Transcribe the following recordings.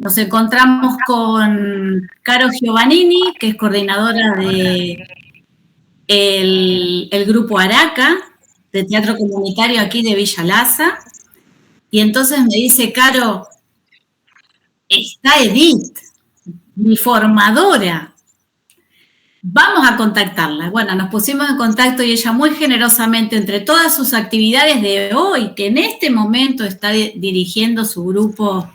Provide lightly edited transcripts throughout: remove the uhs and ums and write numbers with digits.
Nos encontramos con Caro Giovannini, que es coordinadora de el grupo Araca, de teatro comunitario aquí de Villa Lasa. Y entonces me dice, Caro, está Edith, mi formadora. Vamos a contactarla. Bueno, nos pusimos en contacto y ella muy generosamente, entre todas sus actividades de hoy, que en este momento está dirigiendo su grupo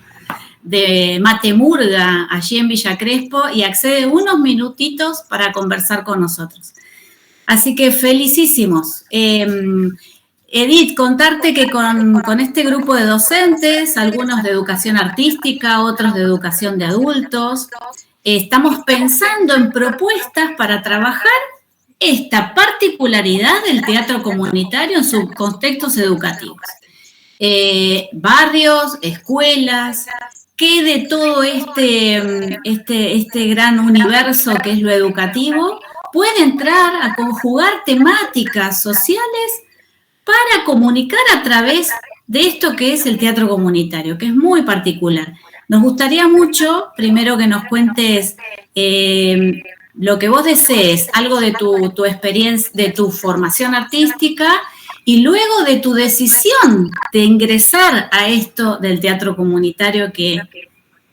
de Matemurga allí en Villa Crespo, y accede unos minutitos para conversar con nosotros. Así que felicísimos. Edith, contarte que con este grupo de docentes, algunos de educación artística, otros de educación de adultos, estamos pensando en propuestas para trabajar esta particularidad del teatro comunitario en sus contextos educativos. Barrios, escuelas, ¿qué de todo este gran universo que es lo educativo puede entrar a conjugar temáticas sociales para comunicar a través de esto que es el teatro comunitario, que es muy particular? Nos gustaría mucho, primero, que nos cuentes lo que vos desees, algo de tu experiencia, de tu formación artística, y luego de tu decisión de ingresar a esto del teatro comunitario, que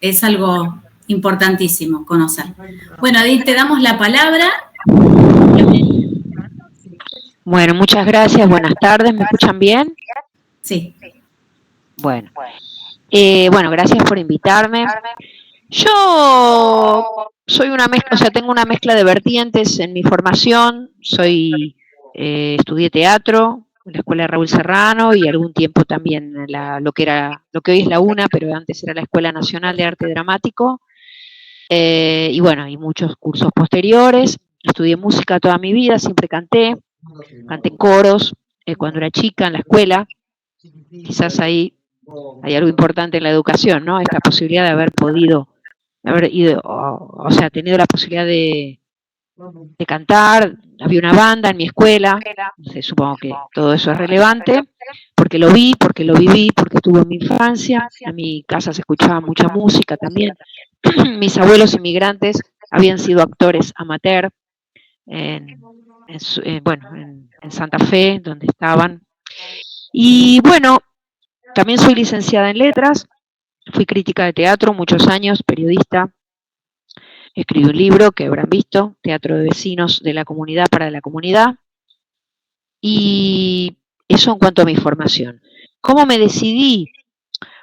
es algo importantísimo conocer. Bueno, Edith, te damos la palabra. Bueno, muchas gracias, buenas tardes, ¿me escuchan bien? Sí. Bueno, gracias por invitarme. Yo soy una mezcla, o sea, tengo una mezcla de vertientes en mi formación. Estudié teatro en la Escuela de Raúl Serrano y algún tiempo también en lo que hoy es la UNA, pero antes era la Escuela Nacional de Arte Dramático. Y muchos cursos posteriores. Estudié música toda mi vida, siempre canté en coros cuando era chica en la escuela. Quizás ahí hay algo importante en la educación, ¿no? Esta posibilidad de haber tenido la posibilidad de cantar. Había una banda en mi escuela, no sé, supongo que todo eso es relevante, porque lo vi, porque lo viví, porque estuve en mi infancia. En mi casa se escuchaba mucha música también. Mis abuelos inmigrantes habían sido actores amateur en Santa Fe, donde estaban. Y bueno, también soy licenciada en letras, fui crítica de teatro muchos años, periodista, escribí un libro que habrán visto, Teatro de Vecinos de la Comunidad para la Comunidad, y eso en cuanto a mi formación. ¿Cómo me decidí?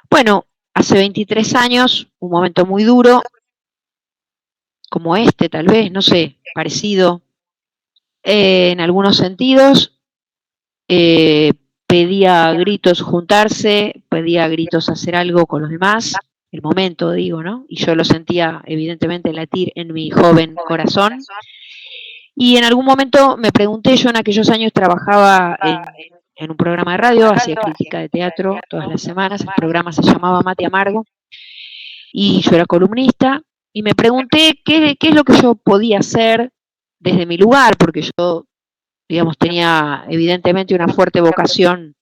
Bueno, hace 23 años, un momento muy duro, como este tal vez, no sé, parecido, en algunos sentidos, pedía a gritos juntarse, pedía a gritos hacer algo con los demás, el momento digo, ¿no? Y yo lo sentía evidentemente latir en mi joven corazón. Y en algún momento me pregunté, yo en aquellos años trabajaba en un programa de radio, hacía crítica de teatro todas las semanas, el programa se llamaba Mate Amargo, y yo era columnista, y me pregunté qué es lo que yo podía hacer desde mi lugar, porque yo, digamos, tenía evidentemente una fuerte vocación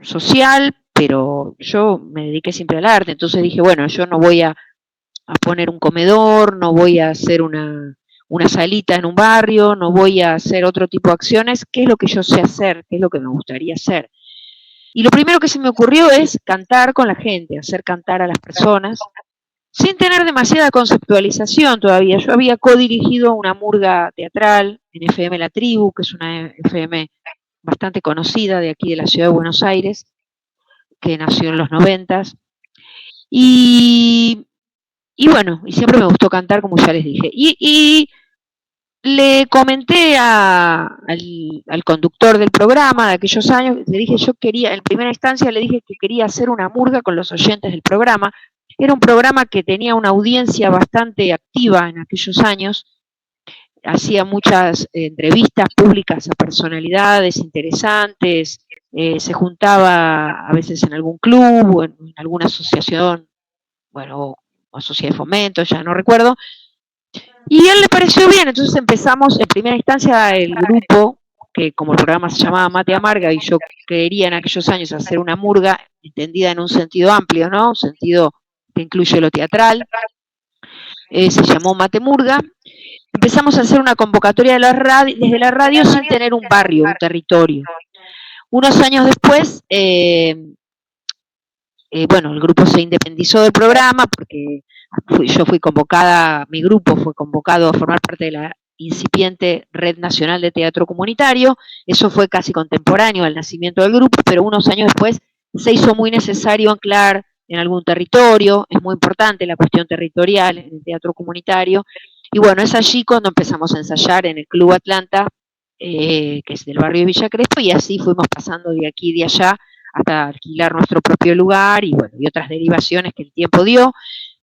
social, pero yo me dediqué siempre al arte. Entonces dije, bueno, yo no voy a poner un comedor, no voy a hacer una salita en un barrio, no voy a hacer otro tipo de acciones. ¿Qué es lo que yo sé hacer? ¿Qué es lo que me gustaría hacer? Y lo primero que se me ocurrió es cantar con la gente, hacer cantar a las personas, sin tener demasiada conceptualización todavía. Yo había codirigido una murga teatral en FM La Tribu, que es una FM bastante conocida de aquí de la ciudad de Buenos Aires, que nació en los 90s. Y siempre me gustó cantar, como ya les dije. Y le comenté al conductor del programa de aquellos años, le dije, en primera instancia le dije que quería hacer una murga con los oyentes del programa. Era un programa que tenía una audiencia bastante activa en aquellos años, hacía muchas entrevistas públicas a personalidades interesantes, se juntaba a veces en algún club o en alguna asociación, o sociedad de fomento, ya no recuerdo, y a él le pareció bien. Entonces empezamos en primera instancia el grupo, que como el programa se llamaba Mate Amarga, y yo quería en aquellos años hacer una murga entendida en un sentido amplio, ¿no? Un sentido que incluye lo teatral, se llamó Matemurga. Empezamos a hacer una convocatoria desde la radio sin tener un barrio, un territorio. Unos años después, bueno, el grupo se independizó del programa porque yo fui convocada, mi grupo fue convocado a formar parte de la incipiente Red Nacional de Teatro Comunitario. Eso fue casi contemporáneo al nacimiento del grupo, pero unos años después se hizo muy necesario anclar en algún territorio. Es muy importante la cuestión territorial en el teatro comunitario. Y bueno, es allí cuando empezamos a ensayar en el Club Atlanta, que es del barrio de Villa Crespo, y así fuimos pasando de aquí y de allá hasta alquilar nuestro propio lugar y bueno, y otras derivaciones que el tiempo dio.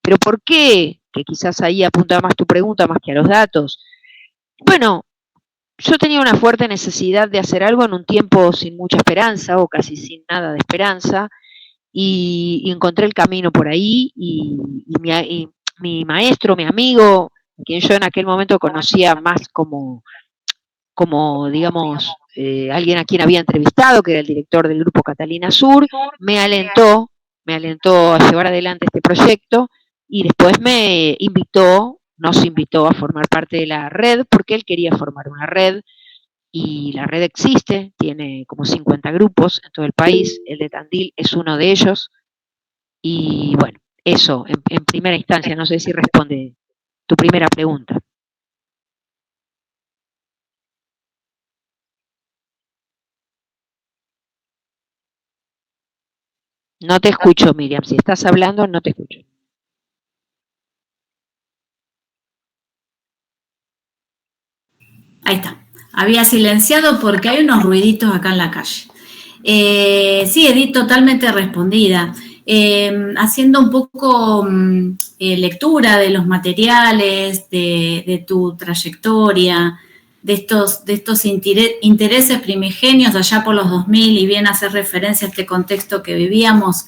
Pero ¿por qué? Que quizás ahí apunta más tu pregunta más que a los datos. Bueno, yo tenía una fuerte necesidad de hacer algo en un tiempo sin mucha esperanza o casi sin nada de esperanza y encontré el camino por ahí y mi maestro, mi amigo, quien yo en aquel momento conocía más como digamos, alguien a quien había entrevistado, que era el director del grupo Catalina Sur, me alentó a llevar adelante este proyecto y después nos invitó a formar parte de la red, porque él quería formar una red y la red existe, tiene como 50 grupos en todo el país, el de Tandil es uno de ellos y bueno, eso en primera instancia, no sé si responde tu primera pregunta. No te escucho, Miriam. Si estás hablando, no te escucho. Ahí está. Había silenciado porque hay unos ruiditos acá en la calle. Sí, Edith, totalmente respondida. Haciendo un poco lectura de los materiales, de tu trayectoria, de estos intereses primigenios allá por los 2000 y bien hacer referencia a este contexto que vivíamos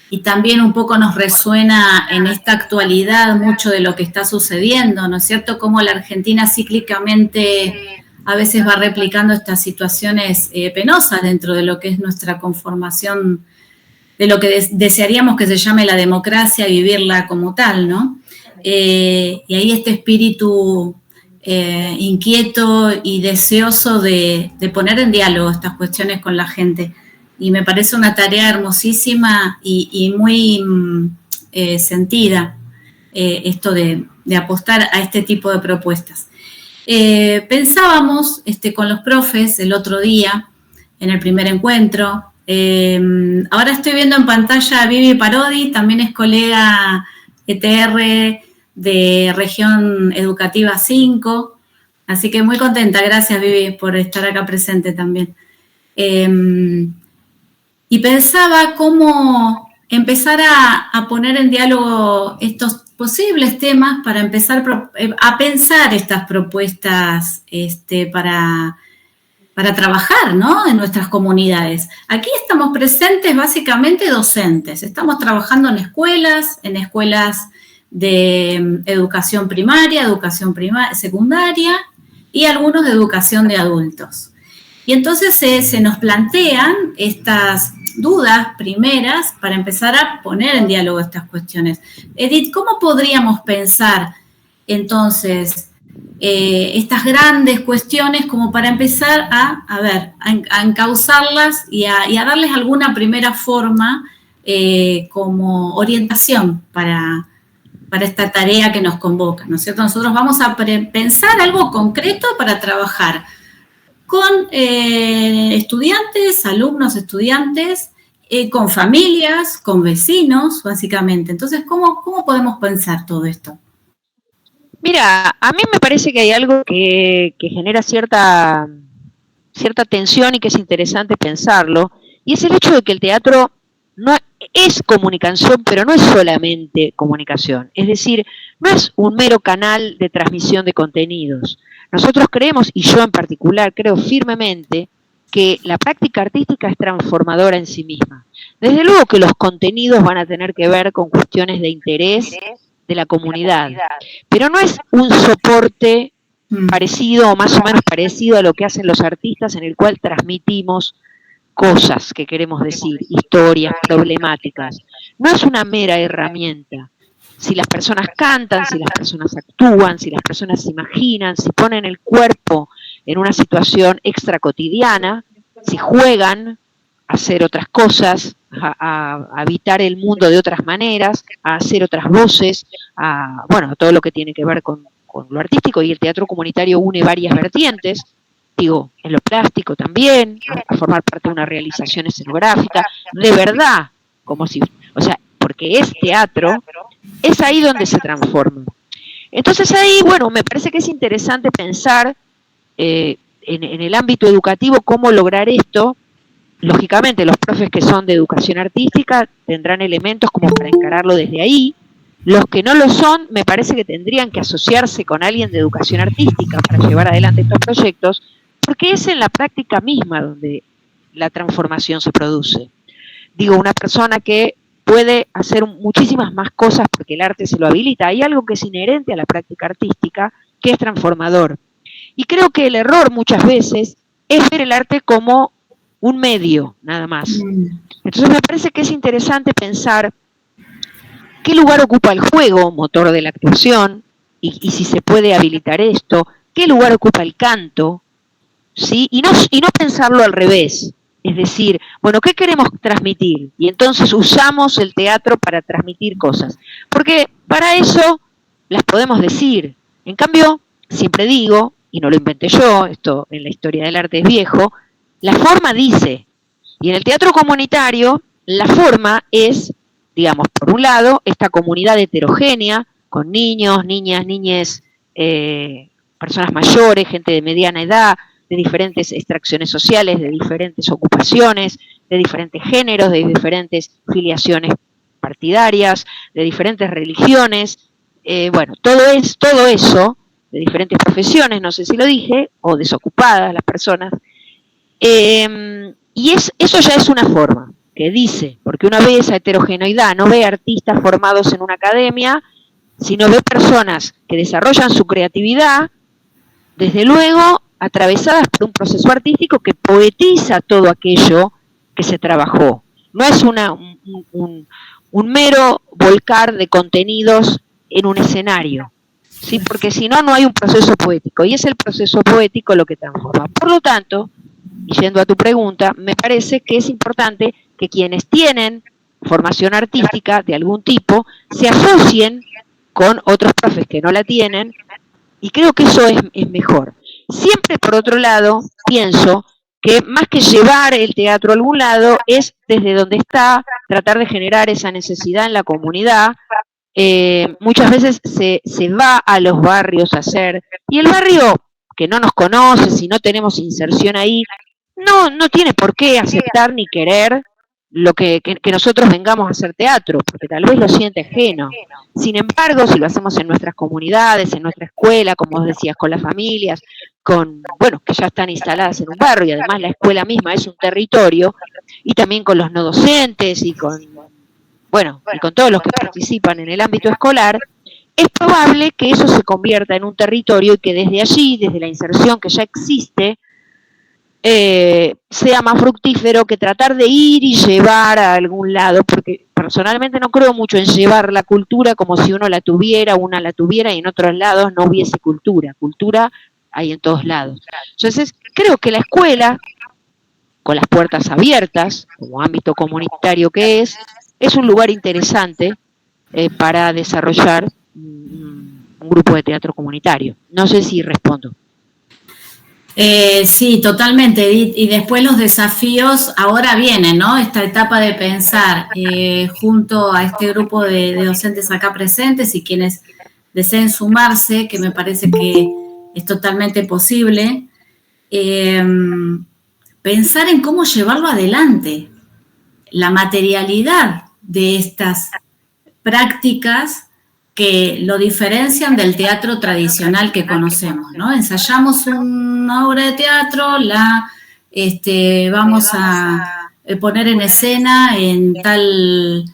y también un poco nos resuena en esta actualidad mucho de lo que está sucediendo, ¿no es cierto? Cómo la Argentina cíclicamente a veces va replicando estas situaciones penosas dentro de lo que es nuestra conformación, de lo que desearíamos que se llame la democracia, vivirla como tal, ¿no? Y ahí este espíritu inquieto y deseoso de poner en diálogo estas cuestiones con la gente. Y me parece una tarea hermosísima y muy sentida esto de apostar a este tipo de propuestas. Pensábamos con los profes el otro día, en el primer encuentro, ahora estoy viendo en pantalla a Vivi Parodi, también es colega ETR de Región Educativa 5, así que muy contenta, gracias Vivi por estar acá presente también. Y pensaba cómo empezar a poner en diálogo estos posibles temas para empezar a pensar estas propuestas para trabajar, ¿no? En nuestras comunidades. Aquí estamos presentes básicamente docentes. Estamos trabajando en escuelas de educación primaria, secundaria y algunos de educación de adultos. Y entonces se nos plantean estas dudas primeras para empezar a poner en diálogo estas cuestiones. Edith, ¿cómo podríamos pensar entonces estas grandes cuestiones como para empezar a encauzarlas y a darles alguna primera forma como orientación para esta tarea que nos convoca, ¿no es cierto? Nosotros vamos a pensar algo concreto para trabajar con alumnos estudiantes, con familias, con vecinos, básicamente. Entonces, ¿cómo podemos pensar todo esto? Mira, a mí me parece que hay algo que genera cierta tensión y que es interesante pensarlo, y es el hecho de que el teatro no es comunicación, pero no es solamente comunicación. Es decir, no es un mero canal de transmisión de contenidos. Nosotros creemos, y yo en particular creo firmemente, que la práctica artística es transformadora en sí misma. Desde luego que los contenidos van a tener que ver con cuestiones de interés de la comunidad, pero no es un soporte parecido o más o menos parecido a lo que hacen los artistas, en el cual transmitimos cosas que queremos decir, historias, problemáticas. no es una mera herramienta. Si las personas cantan, si las personas actúan, si las personas se imaginan, si ponen el cuerpo en una situación extra cotidiana, si juegan a hacer otras cosas, a habitar el mundo de otras maneras, a hacer otras voces, bueno, todo lo que tiene que ver con lo artístico, y el teatro comunitario une varias vertientes, digo, en lo plástico también, a formar parte de una realización escenográfica, de verdad, como si, o sea, porque es teatro, es ahí donde se transforma. Entonces ahí, bueno, me parece que es interesante pensar en el ámbito educativo cómo lograr esto. Lógicamente, los profes que son de educación artística tendrán elementos como para encararlo desde ahí. Los que no lo son, me parece que tendrían que asociarse con alguien de educación artística para llevar adelante estos proyectos, porque es en la práctica misma donde la transformación se produce. Digo, una persona que puede hacer muchísimas más cosas porque el arte se lo habilita. Hay algo que es inherente a la práctica artística, que es transformador. Y creo que el error muchas veces es ver el arte como un medio, nada más. Entonces me parece que es interesante pensar qué lugar ocupa el juego, motor de la actuación, y si se puede habilitar esto, qué lugar ocupa el canto, ¿sí? Y no pensarlo al revés. Es decir, bueno, ¿qué queremos transmitir? Y entonces usamos el teatro para transmitir cosas. Porque para eso las podemos decir. En cambio, siempre digo, y no lo inventé yo, esto en la historia del arte es viejo, la forma dice. Y en el teatro comunitario, la forma es, digamos, por un lado, esta comunidad heterogénea, con niños, niñas, niñes, personas mayores, gente de mediana edad, de diferentes extracciones sociales, de diferentes ocupaciones, de diferentes géneros, de diferentes filiaciones partidarias, de diferentes religiones, bueno, todo eso, de diferentes profesiones, no sé si lo dije, o desocupadas las personas, y eso ya es una forma que dice, porque uno ve esa heterogeneidad, no ve artistas formados en una academia, sino ve personas que desarrollan su creatividad, desde luego atravesadas por un proceso artístico que poetiza todo aquello que se trabajó. No es un mero volcar de contenidos en un escenario, ¿sí? Porque si no, no hay un proceso poético, y es el proceso poético lo que transforma. Por lo tanto, y yendo a tu pregunta, me parece que es importante que quienes tienen formación artística de algún tipo se asocien con otros profes que no la tienen, y creo que eso es mejor. Siempre, por otro lado, pienso que más que llevar el teatro a algún lado, es desde donde está, tratar de generar esa necesidad en la comunidad. Muchas veces se va a los barrios a hacer, y el barrio que no nos conoce, si no tenemos inserción ahí, no tiene por qué aceptar ni querer lo que nosotros vengamos a hacer teatro, porque tal vez lo siente ajeno. Sin embargo, si lo hacemos en nuestras comunidades, en nuestra escuela, como vos decías, con las familias, bueno, que ya están instaladas en un barrio, y además la escuela misma es un territorio, y también con los no docentes y con todos los que participan en el ámbito escolar, es probable que eso se convierta en un territorio y que desde allí, desde la inserción que ya existe, sea más fructífero que tratar de ir y llevar a algún lado, porque personalmente no creo mucho en llevar la cultura como si una la tuviera y en otros lados no hubiese cultura. Cultura hay en todos lados. Entonces, creo que la escuela, con las puertas abiertas, como ámbito comunitario que es un lugar interesante para desarrollar un grupo de teatro comunitario. No sé si respondo. Sí, totalmente, Edith. Y después los desafíos, ahora vienen, ¿no? Esta etapa de pensar junto a este grupo de docentes acá presentes y quienes deseen sumarse, que me parece que es totalmente posible, pensar en cómo llevarlo adelante, la materialidad de estas prácticas que lo diferencian del teatro tradicional que conocemos, ¿no? Ensayamos una obra de teatro, la vamos a poner en escena en tal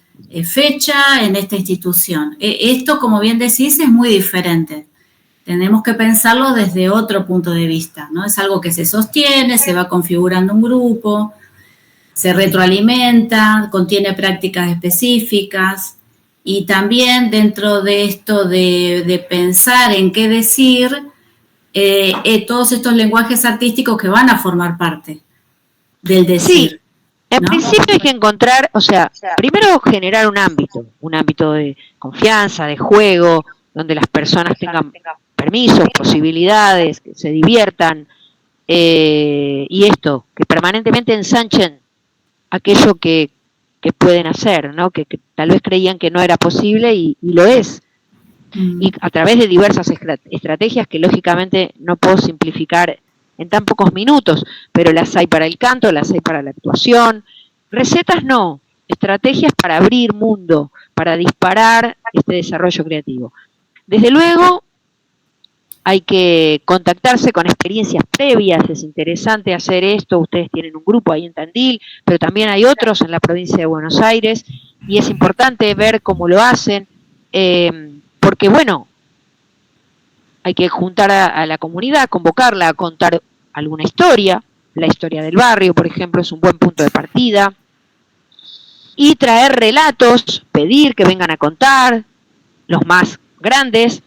fecha, en esta institución. Esto, como bien decís, es muy diferente. Tenemos que pensarlo desde otro punto de vista, ¿no? Es algo que se sostiene, se va configurando un grupo. se retroalimenta, contiene prácticas específicas y también dentro de esto de pensar en qué decir, todos estos lenguajes artísticos que van a formar parte del decir. Sí, en principio hay que encontrar, o sea, primero generar un ámbito de confianza, de juego, donde las personas tengan permisos, posibilidades, que se diviertan, y esto, que permanentemente ensanchen aquello que pueden hacer, ¿no? Que tal vez creían que no era posible y lo es. Y a través de diversas estrategias que lógicamente no puedo simplificar en tan pocos minutos, pero las hay para el canto, las hay para la actuación. Recetas no, estrategias para abrir mundo, para disparar este desarrollo creativo. Desde luego, hay que contactarse con experiencias previas, es interesante hacer esto, ustedes tienen un grupo ahí en Tandil, pero también hay otros en la provincia de Buenos Aires, y es importante ver cómo lo hacen, porque bueno, hay que juntar a la comunidad, convocarla a contar alguna historia, la historia del barrio, por ejemplo, es un buen punto de partida, y traer relatos, pedir que vengan a contar, los más grandes,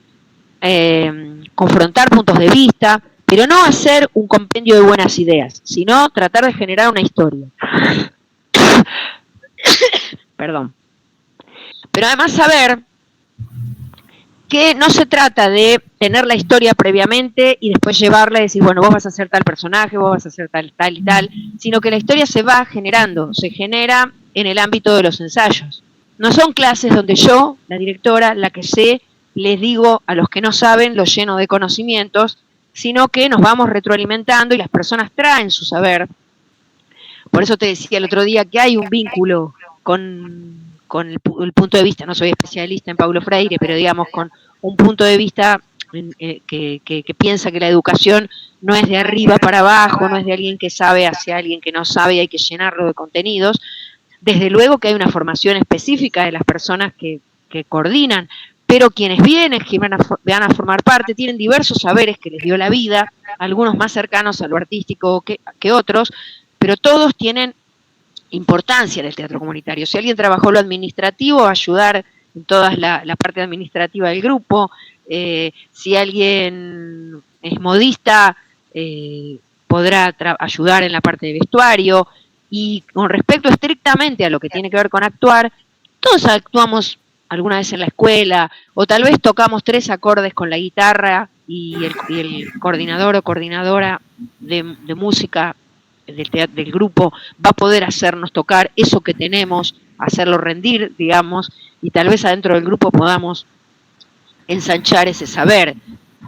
confrontar puntos de vista, pero no hacer un compendio de buenas ideas, sino tratar de generar una historia. Perdón. Pero además saber que no se trata de tener la historia previamente y después llevarla y decir, bueno, vos vas a ser tal personaje, vos vas a ser tal y tal, sino que la historia se va generando, se genera en el ámbito de los ensayos. No son clases donde yo, la directora, la que sé, les digo a los que no saben, los lleno de conocimientos, sino que nos vamos retroalimentando y las personas traen su saber. Por eso te decía el otro día que hay un vínculo con el punto de vista, no soy especialista en Paulo Freire, pero digamos con un punto de vista que piensa que la educación no es de arriba para abajo, no es de alguien que sabe hacia alguien que no sabe y hay que llenarlo de contenidos. Desde luego que hay una formación específica de las personas que coordinan, pero quienes vienen, que van a formar parte, tienen diversos saberes que les dio la vida, algunos más cercanos a lo artístico que otros, pero todos tienen importancia en el teatro comunitario. Si alguien trabajó lo administrativo, ayudar en toda la parte administrativa del grupo. Si alguien es modista, podrá ayudar en la parte de vestuario. Y con respecto estrictamente a lo que tiene que ver con actuar, todos actuamos alguna vez en la escuela, o tal vez tocamos 3 acordes con la guitarra y el coordinador o coordinadora de música del grupo va a poder hacernos tocar eso que tenemos, hacerlo rendir, digamos, y tal vez adentro del grupo podamos ensanchar ese saber.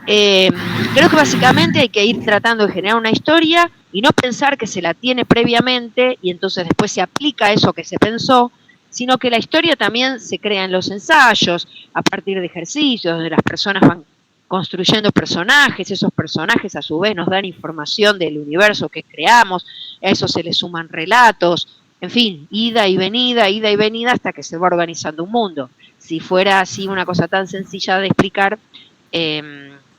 Creo que básicamente hay que ir tratando de generar una historia y no pensar que se la tiene previamente y entonces después se aplica eso que se pensó, sino que la historia también se crea en los ensayos, a partir de ejercicios, donde las personas van construyendo personajes, esos personajes a su vez nos dan información del universo que creamos, a eso se le suman relatos, en fin, ida y venida hasta que se va organizando un mundo. Si fuera así una cosa tan sencilla de explicar,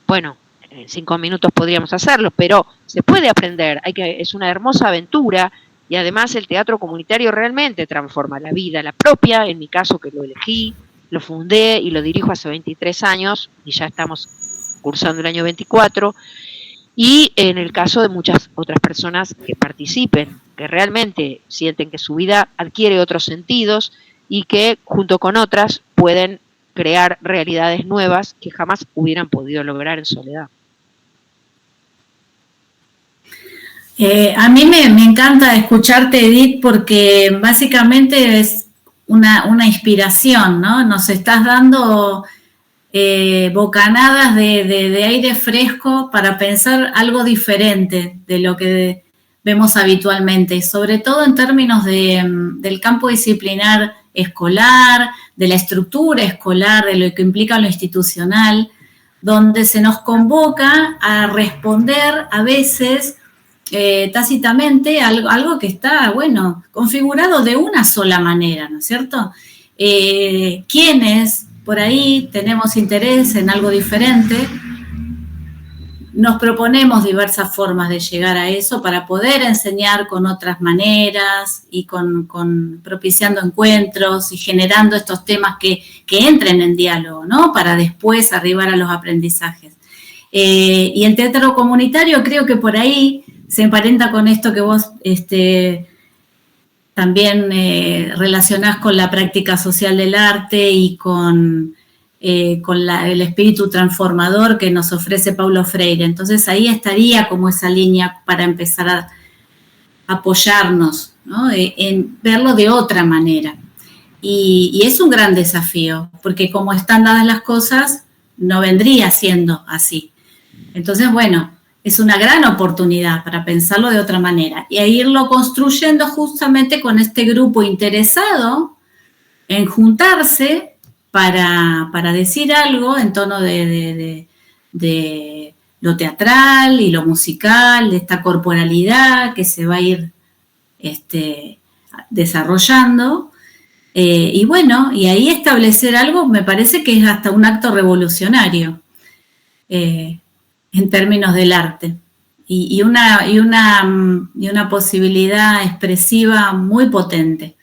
bueno, en 5 minutos podríamos hacerlo, pero se puede aprender, es una hermosa aventura y además el teatro comunitario realmente transforma la vida, la propia, en mi caso que lo elegí, lo fundé y lo dirijo hace 23 años y ya estamos cursando el año 24, y en el caso de muchas otras personas que participen, que realmente sienten que su vida adquiere otros sentidos y que junto con otras pueden crear realidades nuevas que jamás hubieran podido lograr en soledad. A mí me encanta escucharte, Edith, porque básicamente es una inspiración, ¿no? Nos estás dando bocanadas de aire fresco para pensar algo diferente de lo que vemos habitualmente, sobre todo en términos del campo disciplinar escolar, de la estructura escolar, de lo que implica lo institucional, donde se nos convoca a responder a veces tácitamente algo que está, bueno, configurado de una sola manera, ¿no es cierto? Quienes por ahí tenemos interés en algo diferente, nos proponemos diversas formas de llegar a eso para poder enseñar con otras maneras y propiciando encuentros y generando estos temas que entren en diálogo, ¿no? Para después arribar a los aprendizajes. Y el teatro comunitario creo que por ahí se emparenta con esto que vos también relacionás con la práctica social del arte y con el espíritu transformador que nos ofrece Paulo Freire. Entonces ahí estaría como esa línea para empezar a apoyarnos, ¿no? En verlo de otra manera. Y es un gran desafío, porque como están dadas las cosas, no vendría siendo así. Entonces, bueno, es una gran oportunidad para pensarlo de otra manera y a irlo construyendo justamente con este grupo interesado en juntarse para decir algo en tono de lo teatral y lo musical, de esta corporalidad que se va a ir desarrollando. Y bueno, y ahí establecer algo me parece que es hasta un acto revolucionario en términos del arte. Y una posibilidad expresiva muy potente.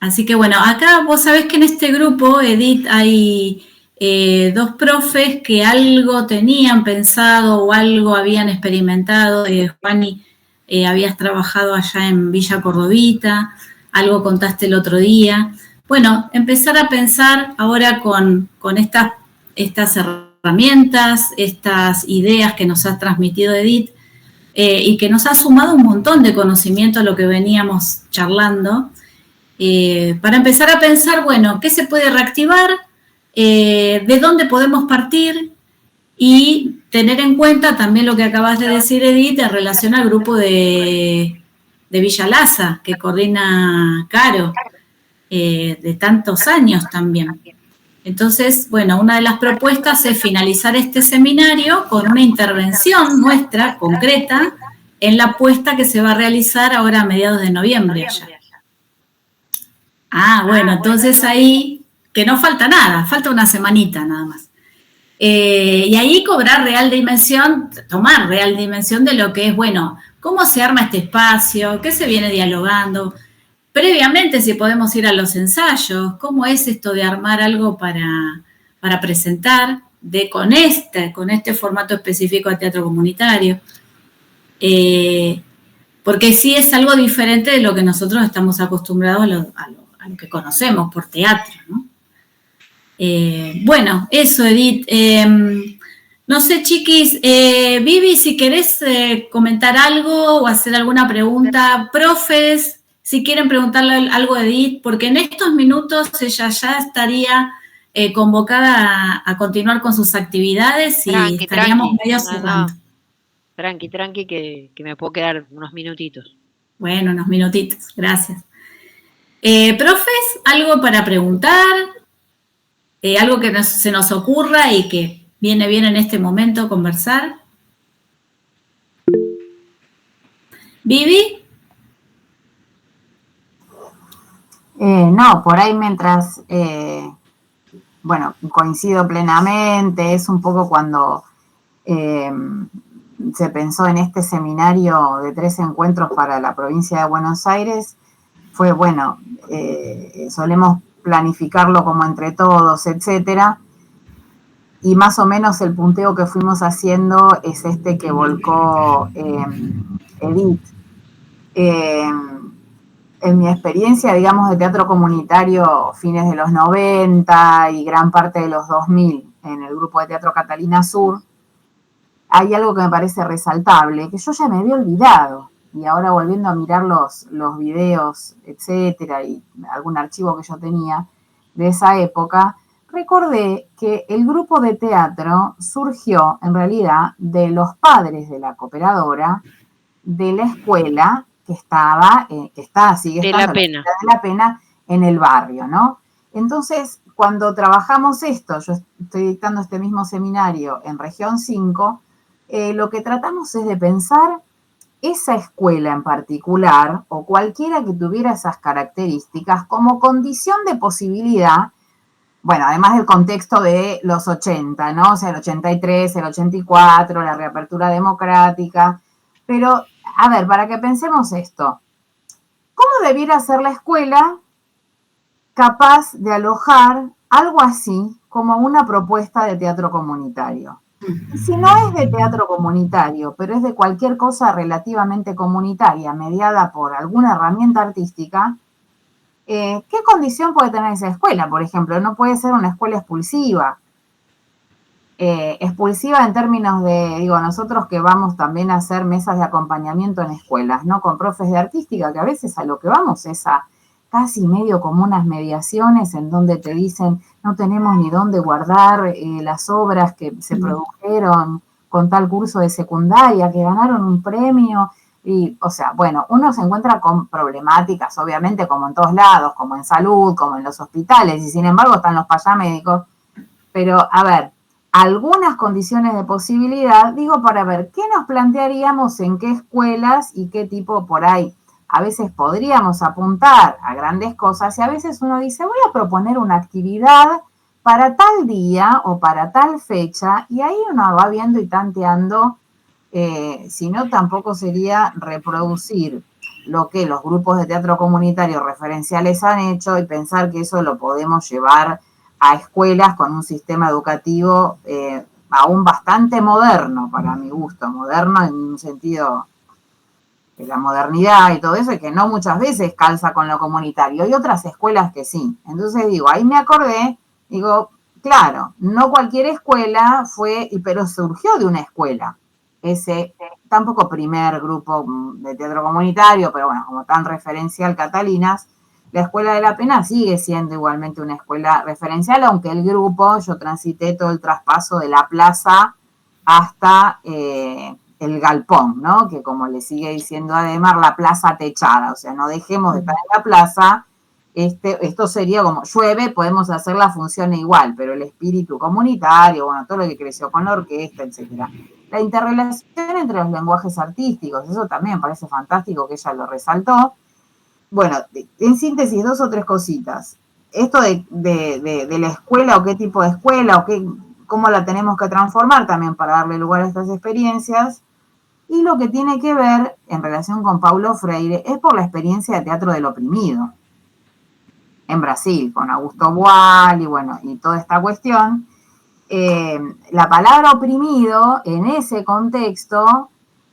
Así que bueno, acá vos sabés que en este grupo, Edith, hay 2 profes que algo tenían pensado o algo habían experimentado. Juani, habías trabajado allá en Villa Cordovita, algo contaste el otro día. Bueno, empezar a pensar ahora con estas herramientas, estas ideas que nos ha transmitido Edith y que nos ha sumado un montón de conocimiento a lo que veníamos charlando. Para empezar a pensar, bueno, ¿qué se puede reactivar? ¿De dónde podemos partir? Y tener en cuenta también lo que acabas de decir, Edith, en relación al grupo de Villa Lasa, que coordina Caro, de tantos años también. Entonces, bueno, una de las propuestas es finalizar este seminario con una intervención nuestra, concreta, en la puesta que se va a realizar ahora a mediados de noviembre allá. Bueno, entonces ahí, que no falta nada, falta una semanita nada más. Y ahí tomar real dimensión de lo que es, bueno, cómo se arma este espacio, qué se viene dialogando. Previamente, si podemos ir a los ensayos, cómo es esto de armar algo para presentar con este formato específico de teatro comunitario. Porque sí es algo diferente de lo que nosotros estamos acostumbrados a lo que conocemos por teatro, ¿no? Bueno, eso, Edith. No sé, chiquis, Vivi, si querés comentar algo o hacer alguna pregunta. Profes, si quieren preguntarle algo a Edith, porque en estos minutos ella ya estaría convocada a continuar con sus actividades y estaríamos medio cerrando. Tranqui, que me puedo quedar unos minutitos. Bueno, unos minutitos, gracias. Profes, ¿algo para preguntar? ¿Algo que se nos ocurra y que viene bien en este momento conversar? ¿Vivi? No, por ahí mientras, bueno, coincido plenamente, es un poco cuando se pensó en este seminario de 3 encuentros para la provincia de Buenos Aires, fue, bueno, solemos planificarlo como entre todos, etcétera, y más o menos el punteo que fuimos haciendo es este que volcó Edith. En mi experiencia, digamos, de teatro comunitario, fines de los 90 y gran parte de los 2000, en el grupo de teatro Catalina Sur, hay algo que me parece resaltable, que yo ya me había olvidado, y ahora volviendo a mirar los videos, etcétera, y algún archivo que yo tenía de esa época, recordé que el grupo de teatro surgió, en realidad, de los padres de la cooperadora, de la escuela que sigue estando, de la Pena, en el barrio, ¿no? Entonces, cuando trabajamos esto, yo estoy dictando este mismo seminario en Región 5, lo que tratamos es de pensar esa escuela en particular, o cualquiera que tuviera esas características, como condición de posibilidad bueno, además del contexto de los 80, ¿no? O sea, el 83, el 84, la reapertura democrática. Pero, a ver, para que pensemos esto, ¿cómo debiera ser la escuela capaz de alojar algo así como una propuesta de teatro comunitario? Y si no es de teatro comunitario, pero es de cualquier cosa relativamente comunitaria, mediada por alguna herramienta artística, ¿qué condición puede tener esa escuela? Por ejemplo, no puede ser una escuela expulsiva. Expulsiva en términos de, digo, nosotros que vamos también a hacer mesas de acompañamiento en escuelas, ¿no? Con profes de artística, que a veces a lo que vamos es a casi medio como unas mediaciones en donde te dicen no tenemos ni dónde guardar las obras que se produjeron con tal curso de secundaria, que ganaron un premio. Y, o sea, bueno, uno se encuentra con problemáticas, obviamente, como en todos lados, como en salud, como en los hospitales, y sin embargo están los payamédicos. Pero, a ver, algunas condiciones de posibilidad, digo, para ver qué nos plantearíamos en qué escuelas y qué tipo por ahí. A veces podríamos apuntar a grandes cosas y a veces uno dice, voy a proponer una actividad para tal día o para tal fecha, y ahí uno va viendo y tanteando. Si no, tampoco sería reproducir lo que los grupos de teatro comunitario referenciales han hecho y pensar que eso lo podemos llevar a escuelas con un sistema educativo aún bastante moderno, para mi gusto, moderno en un sentido de la modernidad y todo eso, y que no muchas veces calza con lo comunitario. Hay otras escuelas que sí. Entonces digo, ahí me acordé, digo, claro, no cualquier escuela fue, pero surgió de una escuela. Ese tampoco primer grupo de teatro comunitario, pero bueno, como tan referencial Catalinas, la Escuela de la Pena sigue siendo igualmente una escuela referencial, aunque el grupo, yo transité todo el traspaso de la plaza hasta el galpón, ¿no? Que como le sigue diciendo Ademar, la plaza techada, o sea, no dejemos de estar en la plaza. Esto sería como llueve, podemos hacer la función igual, pero el espíritu comunitario, bueno, todo lo que creció con la orquesta, etcétera. La interrelación entre los lenguajes artísticos, eso también parece fantástico que ella lo resaltó. Bueno, en síntesis, 2 o 3 cositas. Esto de la escuela o qué tipo de escuela o cómo la tenemos que transformar también para darle lugar a estas experiencias. Y lo que tiene que ver en relación con Paulo Freire es por la experiencia de teatro del oprimido en Brasil, con Augusto Boal y bueno, y toda esta cuestión. La palabra oprimido en ese contexto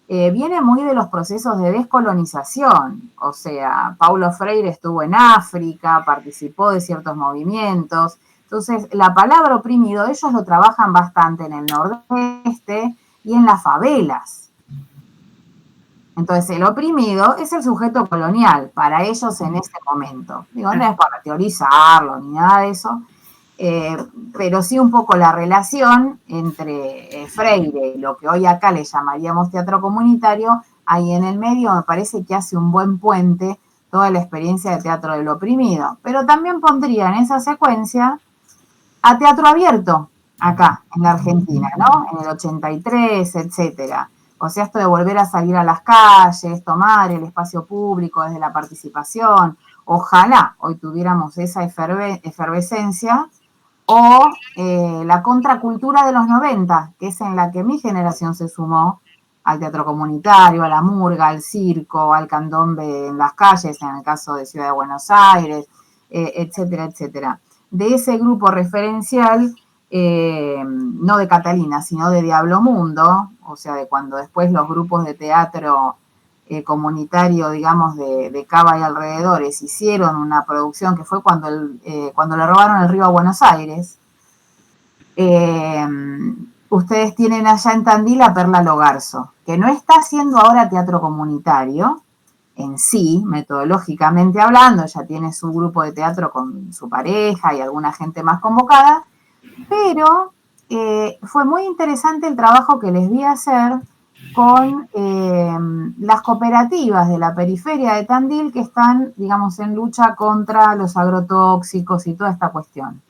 viene muy de los procesos de descolonización. O sea, Paulo Freire estuvo en África, participó de ciertos movimientos. Entonces, la palabra oprimido, ellos lo trabajan bastante en el nordeste y en las favelas. Entonces, el oprimido es el sujeto colonial para ellos en ese momento. Digo, no es para teorizarlo ni nada de eso, pero sí un poco la relación entre Freire y lo que hoy acá le llamaríamos teatro comunitario, ahí en el medio me parece que hace un buen puente toda la experiencia de teatro del oprimido. Pero también pondría en esa secuencia a teatro abierto, acá, en la Argentina, ¿no? En el 83, etcétera. O sea, esto de volver a salir a las calles, tomar el espacio público desde la participación. Ojalá hoy tuviéramos esa efervescencia. O la contracultura de los 90, que es en la que mi generación se sumó al teatro comunitario, a la murga, al circo, al candombe en las calles, en el caso de Ciudad de Buenos Aires, etcétera, etcétera. De ese grupo referencial, no de Catalina, sino de Diablo Mundo, o sea, de cuando después los grupos de teatro comunitario, digamos, de Cava y alrededores, hicieron una producción que fue cuando le robaron el río a Buenos Aires. Ustedes tienen allá en Tandil a Perla Logarzo, que no está haciendo ahora teatro comunitario en sí, metodológicamente hablando, ella tiene su grupo de teatro con su pareja y alguna gente más convocada, pero fue muy interesante el trabajo que les vi hacer con las cooperativas de la periferia de Tandil que están, digamos, en lucha contra los agrotóxicos y toda esta cuestión.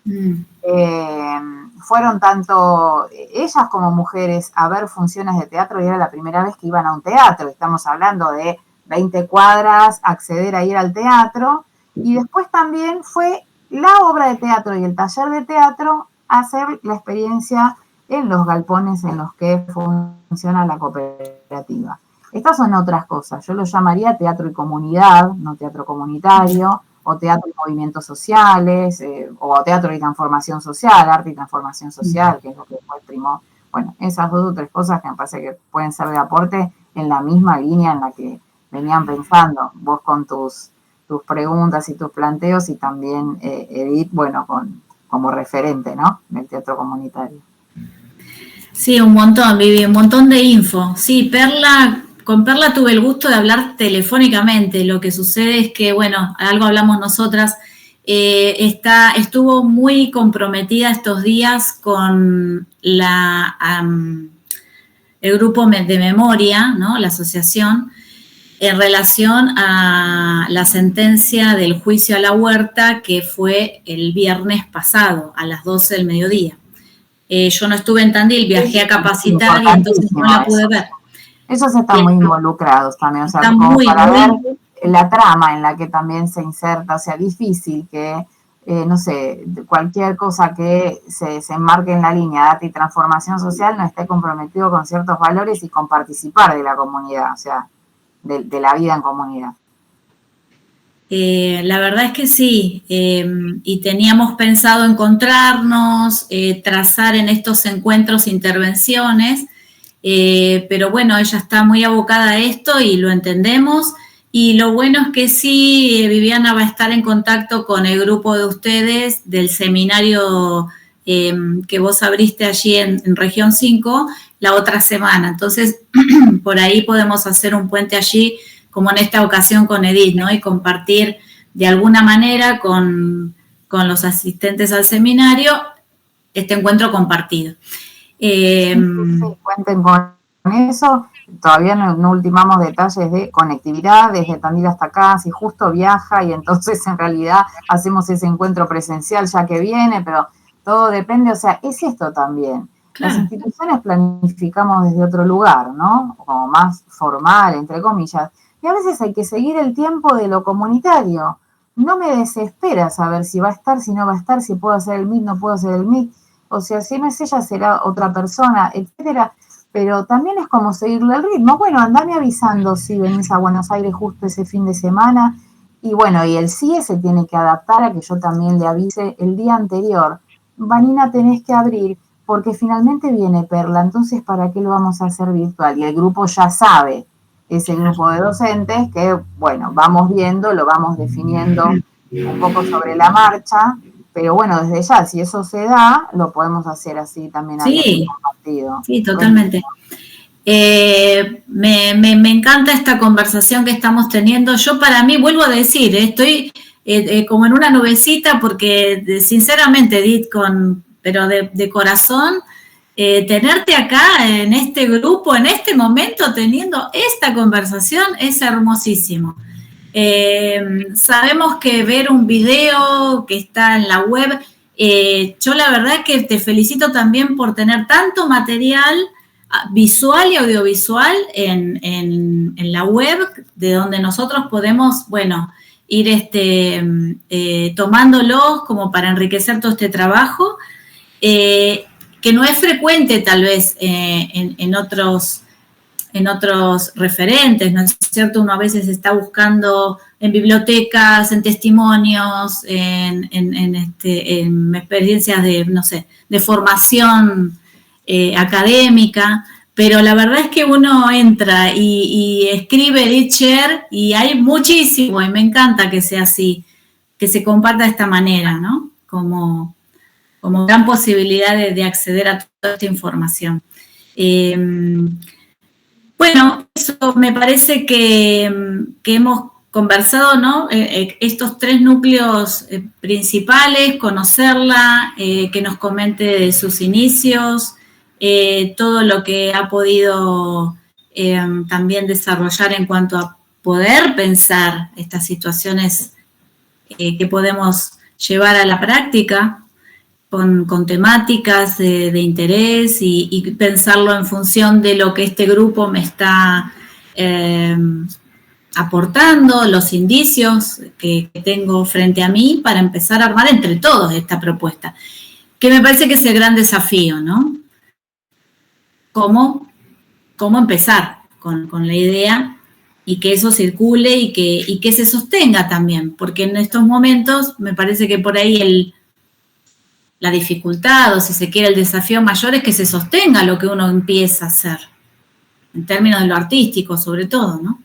Fueron tanto ellas como mujeres a ver funciones de teatro y era la primera vez que iban a un teatro. Estamos hablando de 20 cuadras, acceder a ir al teatro. Y después también fue la obra de teatro y el taller de teatro, hacer la experiencia en los galpones en los que funciona la cooperativa. Estas son otras cosas, yo lo llamaría teatro y comunidad, no teatro comunitario, o teatro y movimientos sociales, o teatro y transformación social, arte y transformación social, que es lo que después primó. Bueno, esas 2 o 3 cosas que me parece que pueden ser de aporte en la misma línea en la que venían pensando vos con tus preguntas y tus planteos, y también Edith, bueno, como referente, ¿no?, del teatro comunitario. Sí, un montón, Vivi, un montón de info. Sí, con Perla tuve el gusto de hablar telefónicamente. Lo que sucede es que, bueno, algo hablamos nosotras, estuvo muy comprometida estos días con el grupo de memoria, ¿no?, la asociación, en relación a la sentencia del juicio a la huerta, que fue el viernes pasado, a las 12 del mediodía. Yo no estuve en Tandil, viajé a capacitar y entonces no la pude ver. Ellos están muy involucrados también, o sea, como para ver la trama en la que también se inserta, o sea, difícil que, no sé, cualquier cosa que se enmarque en la línea de arte y transformación social no esté comprometido con ciertos valores y con participar de la comunidad, o sea, de la vida en comunidad. La verdad es que sí, y teníamos pensado encontrarnos, trazar en estos encuentros intervenciones, pero bueno, ella está muy abocada a esto y lo entendemos, y lo bueno es que sí, Viviana va a estar en contacto con el grupo de ustedes del seminario que vos abriste allí en Región 5 la otra semana, entonces por ahí podemos hacer un puente allí, como en esta ocasión con Edith, ¿no?, y compartir de alguna manera con los asistentes al seminario este encuentro compartido. Sí, cuenten con eso. Todavía no ultimamos detalles de conectividad desde Tandil hasta acá, si justo viaja y entonces en realidad hacemos ese encuentro presencial ya que viene, pero todo depende, o sea, es esto también. Claro. Las instituciones planificamos desde otro lugar, ¿no?, como más formal, entre comillas, y a veces hay que seguir el tiempo de lo comunitario. No me desespera saber si va a estar, si no va a estar, si puedo hacer el MIT, no puedo hacer el MIT. O sea, si no es ella, será otra persona, etcétera. Pero también es como seguirle el ritmo. Bueno, andame avisando si venís a Buenos Aires justo ese fin de semana. Y bueno, y el CIE se tiene que adaptar a que yo también le avise el día anterior. Vanina, tenés que abrir, porque finalmente viene Perla, entonces ¿para qué lo vamos a hacer virtual? Y el grupo ya sabe, ese grupo de docentes, que bueno, vamos viendo, lo vamos definiendo un poco sobre la marcha, pero bueno, desde ya, si eso se da, lo podemos hacer así también abierto y compartido. Sí, totalmente. Me encanta esta conversación que estamos teniendo. Yo, para mí, vuelvo a decir, estoy como en una nubecita, porque sinceramente, Edith, pero de corazón, tenerte acá en este grupo, en este momento, teniendo esta conversación, es hermosísimo. Sabemos que ver un video que está en la web, yo la verdad que te felicito también por tener tanto material visual y audiovisual en la web, de donde nosotros podemos, bueno, ir tomándolos como para enriquecer todo este trabajo, que no es frecuente tal vez en otros referentes, ¿no es cierto? Uno a veces está buscando en bibliotecas, en testimonios, en experiencias de, no sé, de formación académica, pero la verdad es que uno entra y escribe Edith Sher y hay muchísimo, y me encanta que sea así, que se comparta de esta manera, ¿no? Como gran posibilidad de acceder a toda esta información. Bueno, eso me parece que hemos conversado, ¿no? Estos 3 núcleos principales, conocerla, que nos comente de sus inicios, todo lo que ha podido también desarrollar en cuanto a poder pensar estas situaciones que podemos llevar a la práctica, con temáticas de interés y pensarlo en función de lo que este grupo me está aportando, los indicios que tengo frente a mí para empezar a armar entre todos esta propuesta, que me parece que es el gran desafío, ¿no? ¿Cómo empezar con la idea y que eso circule y que se sostenga también? Porque en estos momentos me parece que por ahí la dificultad, o si se quiere el desafío mayor, es que se sostenga lo que uno empieza a hacer, en términos de lo artístico sobre todo, ¿no?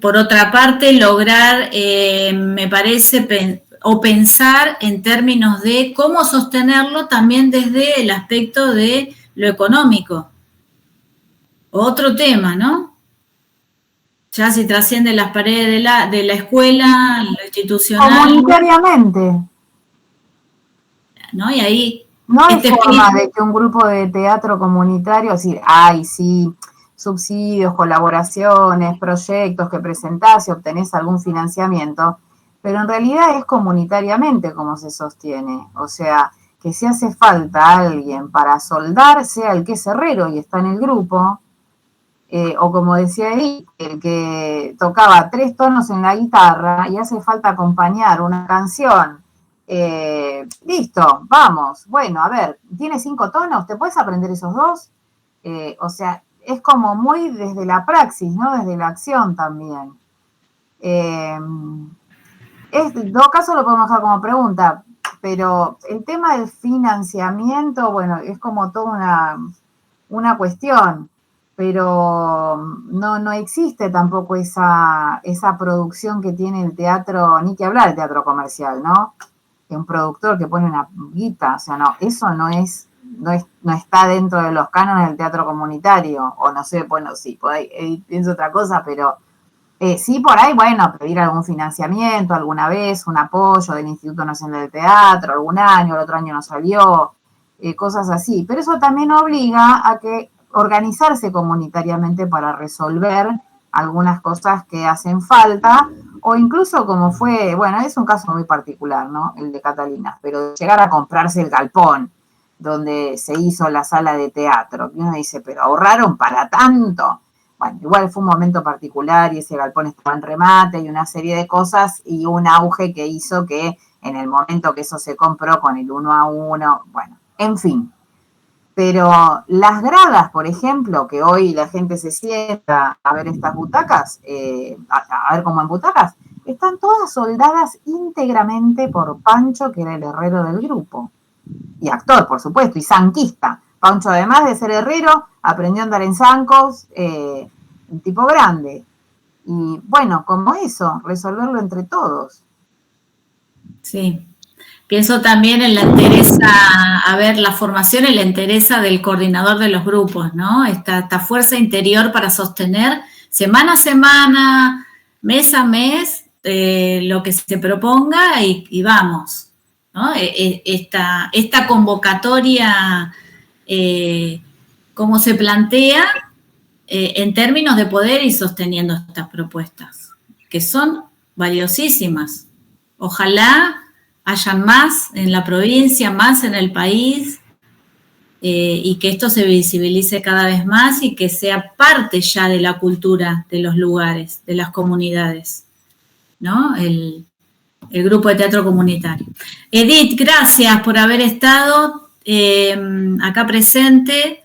Por otra parte, lograr, me parece, pensar en términos de cómo sostenerlo también desde el aspecto de lo económico. Otro tema, ¿no? Ya si trasciende las paredes de la escuela, lo institucional. Comunitariamente. ¿No? Y ahí... No hay forma de que un grupo de teatro comunitario, es decir, sí, subsidios, colaboraciones, proyectos que presentás y obtenés algún financiamiento, pero en realidad es comunitariamente como se sostiene. O sea, que si hace falta alguien para soldar, sea el que es herrero y está en el grupo, o como decía ahí, el que tocaba 3 tonos en la guitarra y hace falta acompañar una canción. Listo, vamos. Bueno, a ver, ¿tiene 5 tonos? ¿Te puedes aprender esos 2? O sea, es como muy desde la praxis, ¿no? Desde la acción también. En todo caso lo podemos dejar como pregunta, pero el tema del financiamiento, bueno, es como toda una cuestión, pero no existe tampoco esa producción que tiene el teatro, ni que hablar del teatro comercial, ¿no? Un productor que pone una guita, o sea, no, eso no está dentro de los cánones del teatro comunitario, o no sé, bueno, sí, por ahí pienso otra cosa, pero sí, por ahí, bueno, pedir algún financiamiento alguna vez, un apoyo del Instituto Nacional del Teatro, algún año, el otro año no salió, cosas así, pero eso también obliga a que organizarse comunitariamente para resolver algunas cosas que hacen falta, o incluso como fue, bueno, es un caso muy particular, ¿no? El de Catalina, pero llegar a comprarse el galpón donde se hizo la sala de teatro, y uno dice, pero ahorraron para tanto. Bueno, igual fue un momento particular y ese galpón estaba en remate y una serie de cosas y un auge que hizo que en el momento que eso se compró con el 1 a 1, bueno, en fin. Pero las gradas, por ejemplo, que hoy la gente se sienta a ver estas butacas, a ver cómo en butacas, están todas soldadas íntegramente por Pancho, que era el herrero del grupo. Y actor, por supuesto, y zanquista. Pancho, además de ser herrero, aprendió a andar en zancos, un tipo grande. Y bueno, como eso, resolverlo entre todos. Sí. Pienso también en la entereza, a ver, la formación y la entereza del coordinador de los grupos, ¿no? Esta fuerza interior para sostener semana a semana, mes a mes, lo que se proponga y vamos, ¿no? Esta convocatoria, cómo se plantea en términos de poder y sosteniendo estas propuestas, que son valiosísimas. Ojalá hayan más en la provincia, más en el país, y que esto se visibilice cada vez más y que sea parte ya de la cultura de los lugares, de las comunidades, ¿no? El grupo de teatro comunitario. Edith, gracias por haber estado acá presente.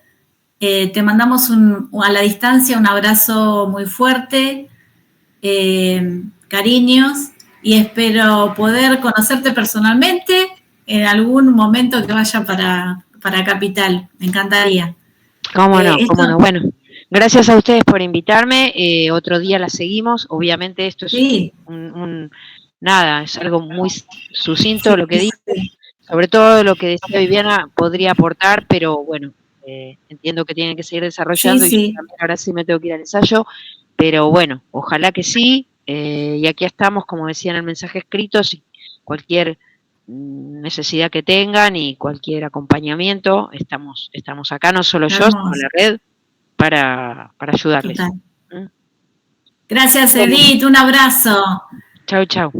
Te mandamos a la distancia un abrazo muy fuerte, cariños, y espero poder conocerte personalmente en algún momento que vaya para Capital. Me encantaría. ¿Cómo no? Bueno, gracias a ustedes por invitarme. Otro día la seguimos. Obviamente esto es es algo muy sucinto lo que dije. Sobre todo lo que decía Viviana podría aportar, pero bueno, entiendo que tienen que seguir desarrollando y yo también ahora sí me tengo que ir al ensayo. Pero bueno, ojalá que sí. Y aquí estamos, como decía en el mensaje escrito, si cualquier necesidad que tengan y cualquier acompañamiento, estamos acá, no solo yo, sino la red, para ayudarles. Gracias, Edith, un abrazo. Chau, chau.